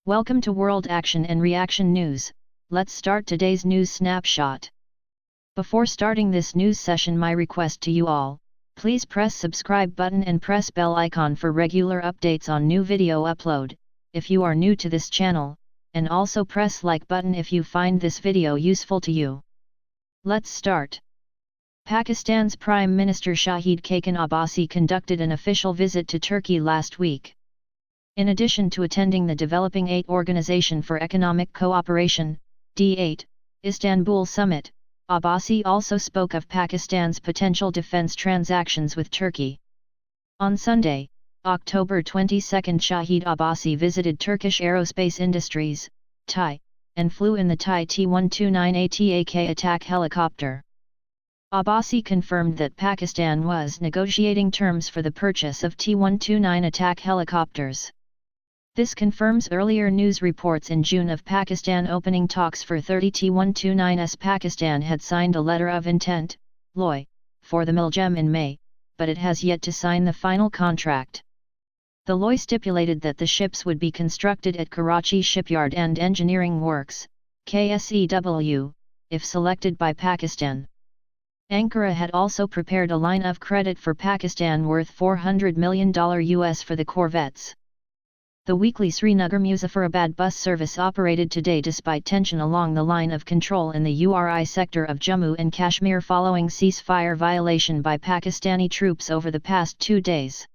Welcome to World Action and Reaction News. Let's start today's news snapshot. Before starting this news session, my request to you all, please press subscribe button and press bell icon for regular updates on new video upload, if you are new to this channel, and also press like button if you find this video useful to you. Let's start. Pakistan's Prime Minister Shahid Khaqan Abbasi conducted an official visit to Turkey last week. In addition to attending the Developing 8 Organization for Economic Cooperation, D8, Istanbul Summit, Abbasi also spoke of Pakistan's potential defense transactions with Turkey. On Sunday, October 22, Shahid Abbasi visited Turkish Aerospace Industries, TAI, and flew in the TAI T129 ATAK attack helicopter. Abbasi confirmed that Pakistan was negotiating terms for the purchase of T129 attack helicopters. This confirms earlier news reports in June of Pakistan opening talks for 30 T129s. Pakistan had signed a letter of intent, LOI, for the MILGEM in May, but it has yet to sign the final contract. The LOI stipulated that the ships would be constructed at Karachi Shipyard and Engineering Works, KSEW, if selected by Pakistan. Ankara had also prepared a line of credit for Pakistan worth $400 million US for the corvettes. The weekly Srinagar-Muzaffarabad bus service operated today despite tension along the line of control in the URI sector of Jammu and Kashmir following ceasefire violation by Pakistani troops over the past 2 days.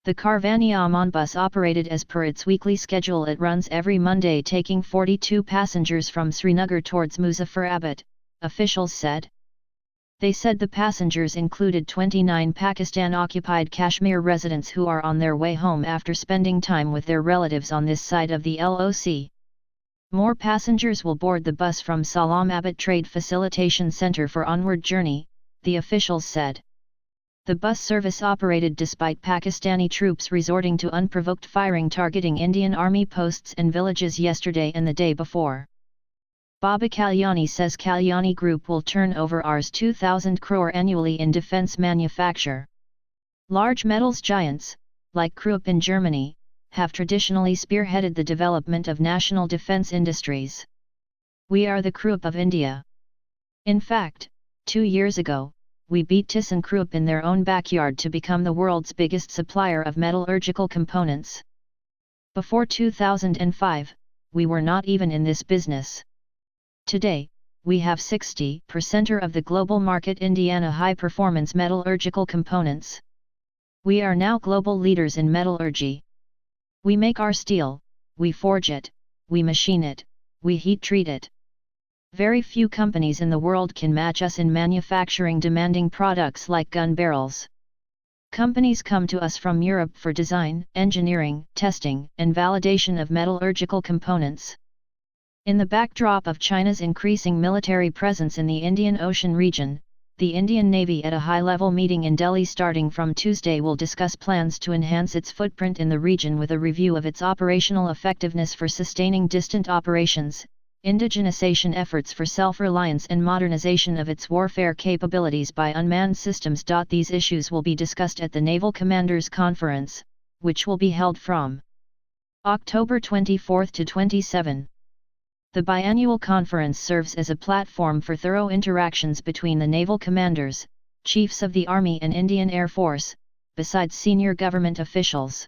The Carvani Aman bus operated as per its weekly schedule. It runs every Monday, taking 42 passengers from Srinagar towards Muzaffarabad, officials said. They said the passengers included 29 Pakistan-occupied Kashmir residents who are on their way home after spending time with their relatives on this side of the LOC. More passengers will board the bus from Salamabad Trade Facilitation Center for onward journey, the officials said. The bus service operated despite Pakistani troops resorting to unprovoked firing targeting Indian Army posts and villages yesterday and the day before. Baba Kalyani says Kalyani Group will turn over Rs 2,000 crore annually in defense manufacture. Large metals giants, like Krupp in Germany, have traditionally spearheaded the development of national defense industries. We are the Krupp of India. In fact, 2 years ago, we beat ThyssenKrupp in their own backyard to become the world's biggest supplier of metallurgical components. Before 2005, we were not even in this business. Today, we have 60% of the global market Indiana high-performance metallurgical components. We are now global leaders in metallurgy. We make our steel, we forge it, we machine it, we heat treat it. Very few companies in the world can match us in manufacturing demanding products like gun barrels. Companies come to us from Europe for design, engineering, testing, and validation of metallurgical components. In the backdrop of China's increasing military presence in the Indian Ocean region, the Indian Navy at a high-level meeting in Delhi starting from Tuesday will discuss plans to enhance its footprint in the region with a review of its operational effectiveness for sustaining distant operations, indigenization efforts for self-reliance and modernization of its warfare capabilities by unmanned systems. These issues will be discussed at the Naval Commanders Conference, which will be held from October 24 to 27. The biannual conference serves as a platform for thorough interactions between the naval commanders, chiefs of the Army and Indian Air Force, besides senior government officials.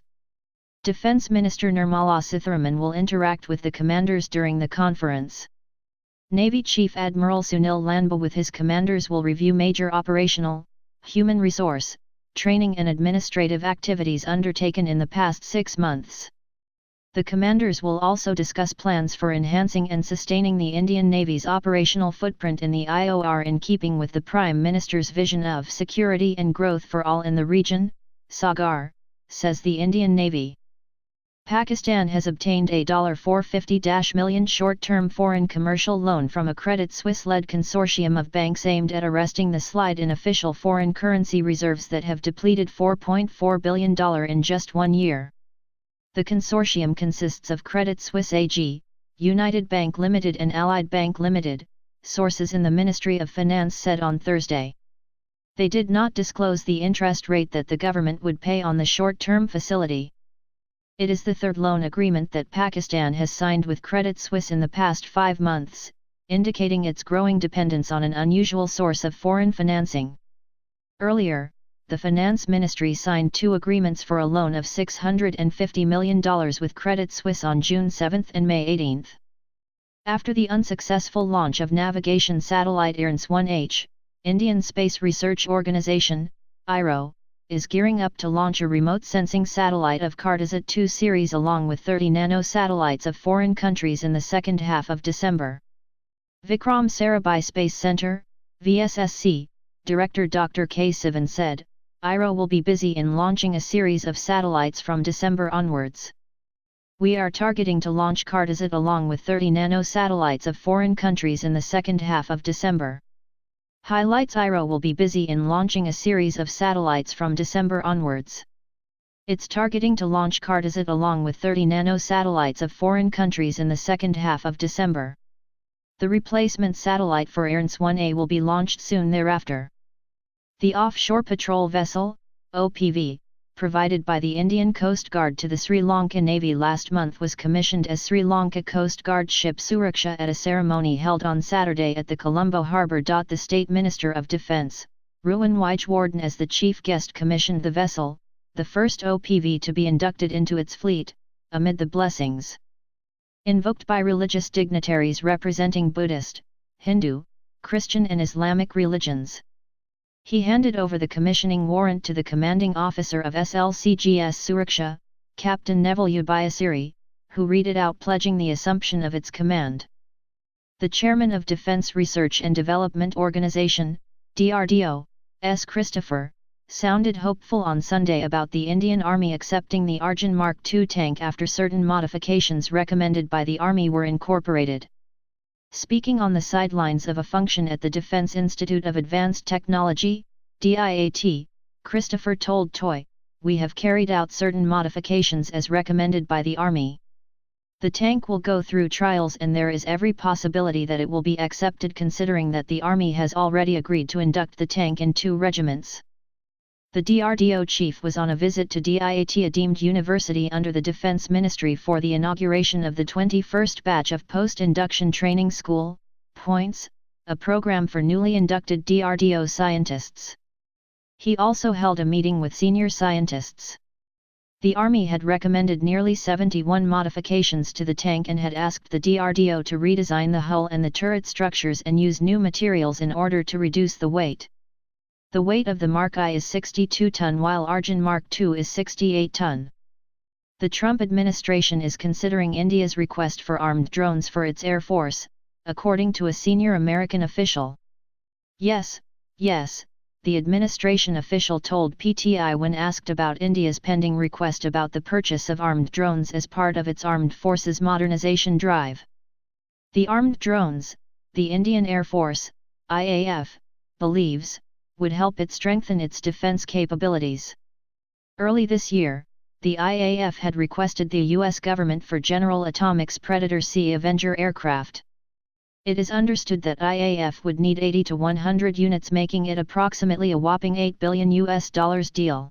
Defense Minister Nirmala Sitharaman will interact with the commanders during the conference. Navy Chief Admiral Sunil Lanba with his commanders will review major operational, human resource, training and administrative activities undertaken in the past 6 months. The commanders will also discuss plans for enhancing and sustaining the Indian Navy's operational footprint in the IOR in keeping with the Prime Minister's vision of security and growth for all in the region, Sagar, says the Indian Navy. Pakistan has obtained a $450 million short-term foreign commercial loan from a Credit Suisse-led consortium of banks aimed at arresting the slide in official foreign currency reserves that have depleted $4.4 billion in just 1 year. The consortium consists of Credit Suisse AG, United Bank Limited and Allied Bank Limited, sources in the Ministry of Finance said on Thursday. They did not disclose the interest rate that the government would pay on the short-term facility. It is the third loan agreement that Pakistan has signed with Credit Suisse in the past 5 months, indicating its growing dependence on an unusual source of foreign financing. Earlier, the Finance Ministry signed 2 agreements for a loan of $650 million with Credit Suisse on June 7 and May 18. After the unsuccessful launch of navigation satellite IRNS-1H, Indian Space Research Organisation, Isro, is gearing up to launch a remote sensing satellite of Cartosat 2 series along with 30 nano satellites of foreign countries in the second half of December. Vikram Sarabhai Space Centre, VSSC, Director Dr. K. Sivan said, Isro will be busy in launching a series of satellites from December onwards. We are targeting to launch Cartosat along with 30 nano satellites of foreign countries in the second half of December. Highlights: Isro will be busy in launching a series of satellites from December onwards. It's targeting to launch Cartosat along with 30 nano satellites of foreign countries in the second half of December. The replacement satellite for IRNS-1A will be launched soon thereafter. The Offshore Patrol Vessel, OPV, provided by the Indian Coast Guard to the Sri Lanka Navy last month was commissioned as Sri Lanka Coast Guard ship Suraksha at a ceremony held on Saturday at the Colombo harbour. The State Minister of Defence, Ruwan Wijewardene, as the chief guest commissioned the vessel, the first OPV to be inducted into its fleet, amid the blessings invoked by religious dignitaries representing Buddhist, Hindu, Christian and Islamic religions. He handed over the commissioning warrant to the commanding officer of SLCGS Suraksha, Captain Neville Ubayasiri, who read it out pledging the assumption of its command. The chairman of Defence Research and Development Organisation, DRDO, S. Christopher, sounded hopeful on Sunday about the Indian Army accepting the Arjun Mk-II tank after certain modifications recommended by the Army were incorporated. Speaking on the sidelines of a function at the Defence Institute of Advanced Technology, DIAT, Christopher told TOI, "We have carried out certain modifications as recommended by the Army. The tank will go through trials and there is every possibility that it will be accepted considering that the Army has already agreed to induct the tank in 2 regiments." The DRDO chief was on a visit to DIAT, a deemed university under the Defence Ministry, for the inauguration of the 21st batch of Post-Induction Training School, Points, a program for newly inducted DRDO scientists. He also held a meeting with senior scientists. The Army had recommended nearly 71 modifications to the tank and had asked the DRDO to redesign the hull and the turret structures and use new materials in order to reduce the weight. The weight of the Mark I is 62 ton while Arjun Mk-II is 68 ton. The Trump administration is considering India's request for armed drones for its Air Force, according to a senior American official. Yes, the administration official told PTI when asked about India's pending request about the purchase of armed drones as part of its armed forces modernization drive. The armed drones, the Indian Air Force, IAF, believes, would help it strengthen its defense capabilities. Early this year, the IAF had requested the U.S. government for General Atomics Predator C Avenger aircraft. It is understood that IAF would need 80 to 100 units, making it approximately a whopping $8 billion deal.